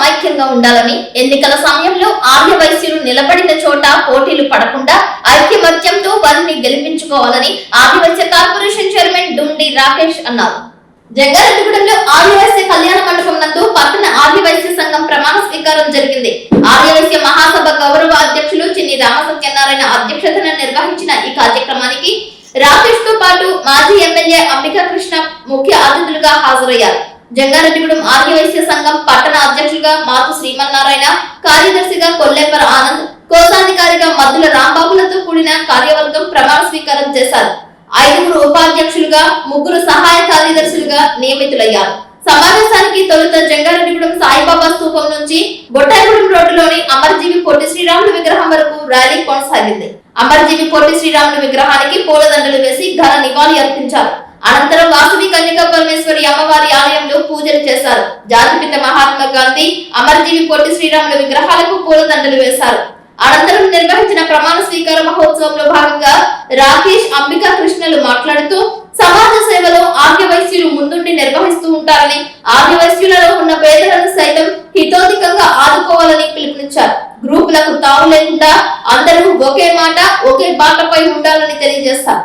ఐక్యంగా ఉండాలని, ఎన్నికల సమయంలో ఆర్య వైశ్యులు నిలబడిన చోట పోటీలు పడకుండా ఐక్యమత్యంతో వారిని గెలిపించుకోవాలని ఆదివాసీ కార్పొరేషన్ చైర్మన్ డుండి రాకేష్ అన్నారు. జంగారెడ్డిగూడెంలో ఆర్యవైశ్య కళ్యాణ మండపం నందు పట్టణ ఆర్యవైశ్య సంఘం ప్రమాణ స్వీకారం జరిగింది. ఆర్యవైశ్య మహాసభ గౌరవ అధ్యక్షులు చిన్ని రామసత్యనారాయణ అధ్యక్షతన నిర్వహించిన ఈ కార్యక్రమానికి రాకేష్ తో పాటు మాజీ ఎమ్మెల్యే అంబికా కృష్ణ ముఖ్య అతిథులుగా హాజరయ్యారు. జంగారెడ్డిగూడెం ఆర్యవైశ్య సంఘం పట్టణ అధ్యక్షులుగా మాతు శ్రీమన్నారాయణ, కార్యదర్శిగా కొల్లేపర ఆనంద్, కోశాధికారిగా మద్దుల రాంబాబులతో కూడిన కార్యవర్గం ప్రమాణ స్వీకారం చేశారు. 5 ఉపాధ్యక్షులుగా, 3 సహాయ కార్యదర్శులుగా నియమితులయ్యారు. సమావేశానికి తొలుత జంగారెడ్డిగూడెం సాయిబాబా స్తూపం నుంచి బొట్టాయిగూడెం రోడ్డులోని అమరజీవి పొట్టి శ్రీరాములు విగ్రహం వరకు ర్యాలీ కొనసాగింది. అమరజీవి పొట్టి శ్రీరాములు విగ్రహానికి పూలదండలు వేసి ఘన నివాళి అర్పించారు. అనంతరం వాసవి కన్యకా పరమేశ్వరి అమ్మవారి ఆలయంలో పూజలు చేశారు. జాతిపిత మహాత్మా గాంధీ, అమరజీవి పొట్టి శ్రీరాములు విగ్రహాలకు పూలదండలు వేశారు. అనంతరం నిర్వహించిన ప్రమాణ స్వీకార మహోత్సవంలో భాగంగా రాకేష్, అంబికా కృష్ణలు మాట్లాడుతూ సమాజ సేవలో ఆర్యవైశ్యులు ముందుండి నిర్వహిస్తూ ఉంటారని, ఆర్యవైశ్యులలో ఉన్న పేదలను సైతం హితోధికంగా ఆదుకోవాలని పిలుపునిచ్చారు. గ్రూపులకు తావు లేకుండా అందరూ ఒకే మాట, ఒకే బాటపై ఉండాలని తెలియజేశారు.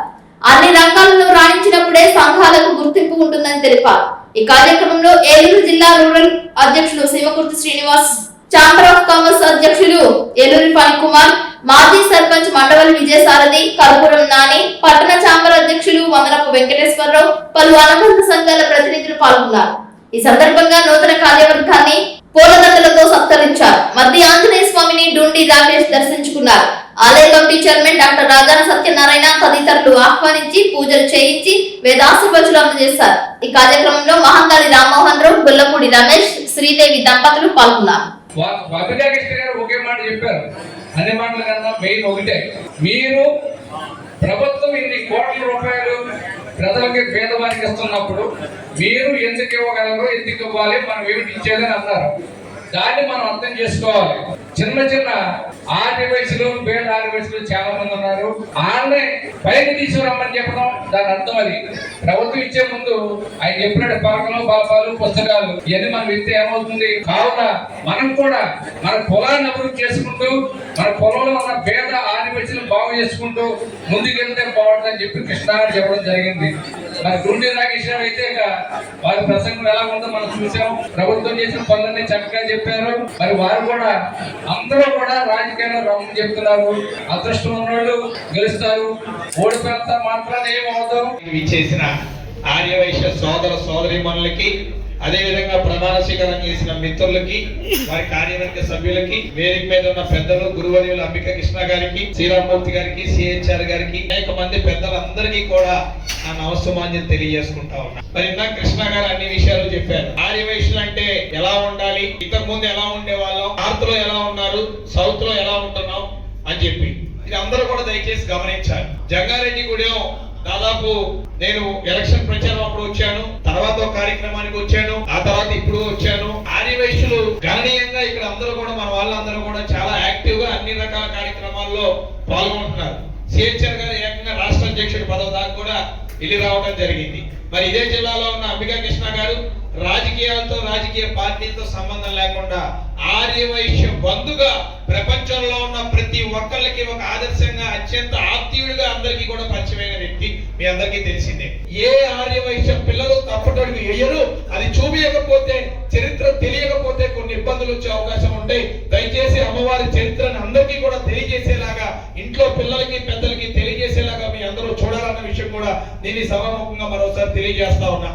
అన్ని రంగాలలో రాణించినప్పుడే సంఘాలకు గుర్తింపు ఉంటుందని తెలిపారు. ఈ కార్యక్రమంలో ఏలూరు జిల్లా రూరల్ అధ్యక్షులు Seemakurthi Srinivas, chamber of commerce అధ్యక్షులు ఏలూరి ఫణికుమార్, మాజీ సర్పంచ్ మండవల్లి విజయసారథి, కర్పూరం నాని, పట్టణ ఛాంబర్ అధ్యక్షులు వందనపు వెంకటేశ్వరరావు, పలు అనుబంధ సంఘాల ప్రతినిధులు పాల్గొన్నారు. ఈ సందర్భంగా నూతన కార్యవర్గాన్ని పూలదండలతో సత్కరించారు. మధ్య ఆంజనేయ స్వామిని డుండి రాకేష్ దర్శించుకున్నారు. ఆలయ committee chairman doctor Rajana Satyanarayana తదితరులు ఆహ్వానించి పూజలు చేయించి వేదాశీర్వచనాలు అందజేశారు. ఈ కార్యక్రమంలో మహంగారి రామ్మోహన్ రావు, గుల్లపూడి రమేష్, శ్రీదేవి దంపతులు పాల్గొన్నారు. ఒకే మాట చెప్పారు. అన్ని మాటల కన్నా మెయిన్ ఒకటే, మీరు ప్రభుత్వం ఇన్ని కోట్ల రూపాయలు ప్రజలకి పేదవారికి ఇస్తున్నప్పుడు మీరు ఎందుకు ఇవ్వగలరు, ఎందుకు ఇవ్వాలి, మనం ఏమిటి ఇచ్చేదని అన్నారు. దాన్ని మనం అర్థం చేసుకోవాలి. చిన్న చిన్న ఆర్యవైశ్యులు, పేద ఆర్యవైశ్యులు చాలా మంది ఉన్నారు. వాళ్ళని పైకి తీసుకురమ్మని చెప్పడం దాని అర్థం అది. ప్రభుత్వం ఇచ్చే ముందు ఆయన చెప్పినట్టు పాకలు, పాపాలు, పుస్తకాలు ఇవన్నీ మనం ఇస్తే ఏమవుతుంది? కావున మనం కూడా మన పొలాన్ని అభివృద్ధి చేసుకుంటూ, మన పొలంలో ఉన్న పేద ఆర్యవైశ్యులు బాగు చేసుకుంటూ ముందుకెళ్తే బాగుంటుందని చెప్పి కృష్ణ చెప్పడం జరిగింది. మరి డుండి రాకేష్ అయితే వారి ప్రసంగం ఎలా ఉందో మనం చూసాం. ప్రభుత్వం చేసిన పనులన్నీ చక్కగా చెప్పారు. మరి వారు కూడా అందరూ కూడా రాజకీయాల్లో రమ్మని చెప్తున్నారు. అదృష్టం ఉన్నవాళ్ళు గెలుస్తారు, ఓడిపోతా మాత్రాన్ని ఏమవుతాం. చేసిన ఆర్యవైశ్య సోదర సోదరీమణులకి, అదే విధంగా ప్రమాణ స్వీకారం చేసిన మిత్రులకి, వారి కార్యవర్గ సభ్యులకి, వేదిక మీద ఉన్న పెద్దలు, గురువర్యులు అంబికా కృష్ణ గారికి, శ్రీరామూర్తి గారికి, సిహెచ్ఆర్ గారికి, అనేక మంది పెద్దలందరికీ కూడా నా నమస్సుమాంజలి తెలియజేసుకుంటా ఉన్నా. మరి ఇందాక కృష్ణ గారు అన్ని విషయాలు చెప్పారు. ఆర్యవైశ్యులు అంటే ఎలా ఉండాలి, ఇంతకు ముందు ఎలా ఉండేవాళ్ళం, నార్త్ లో ఎలా ఉన్నారు, సౌత్ లో ఎలా ఉంటున్నాం అని చెప్పి ఇది అందరూ కూడా దయచేసి గమనించాలి. జంగారెడ్డిగూడెం దాదాపు నేను ఎలక్షన్ ప్రచారం అప్పుడు వచ్చాను, తర్వాత ఒక కార్యక్రమానికి వచ్చాను, ఆ తర్వాత ఇప్పుడు వచ్చాను. ఆర్యవైశ్యులు గణనీయంగా ఇక్కడ అందరూ కూడా మన వాళ్ళందరూ కూడా చాలా యాక్టివ్ గా అన్ని రకాల కార్యక్రమాల్లో పాల్గొంటున్నారు. సిహెచ్ఆర్ గారు ఏకంగా రాష్ట్ర అధ్యక్షుడి పదవి దాకా కూడా వెళ్ళి రావడం జరిగింది. మరి ఇదే జిల్లాలో ఉన్న అంబికా కృష్ణ గారు రాజకీయాలతో, రాజకీయ పార్టీలతో సంబంధం లేకుండా ఆర్యవైశ్య బంధుగా ప్రపంచంలో ఉన్న ప్రతి ఒక్కళ్ళకి ఒక ఆదర్శంగా, అత్యంత ఆప్తీయుడిగా అందరికీ కూడా పరిచయమైన వ్యక్తి మీ అందరికీ తెలిసిందే. ఏ ఆర్యవైశ్య పిల్లలు తప్పటడుగు వేయరు, అది చూపించకపోతే, చరిత్ర తెలియకపోతే కొన్ని ఇబ్బందులు వచ్చే అవకాశం ఉంటాయి. దయచేసి అమ్మవారి చరిత్రను అందరికీ కూడా తెలియజేసేలాగా, ఇంట్లో పిల్లలకి పెద్దలకి తెలియజేసేలాగా మీ అందరూ చూడాలన్న విషయం కూడా నేను సభాముఖంగా మరోసారి తెలియజేస్తా ఉన్నా.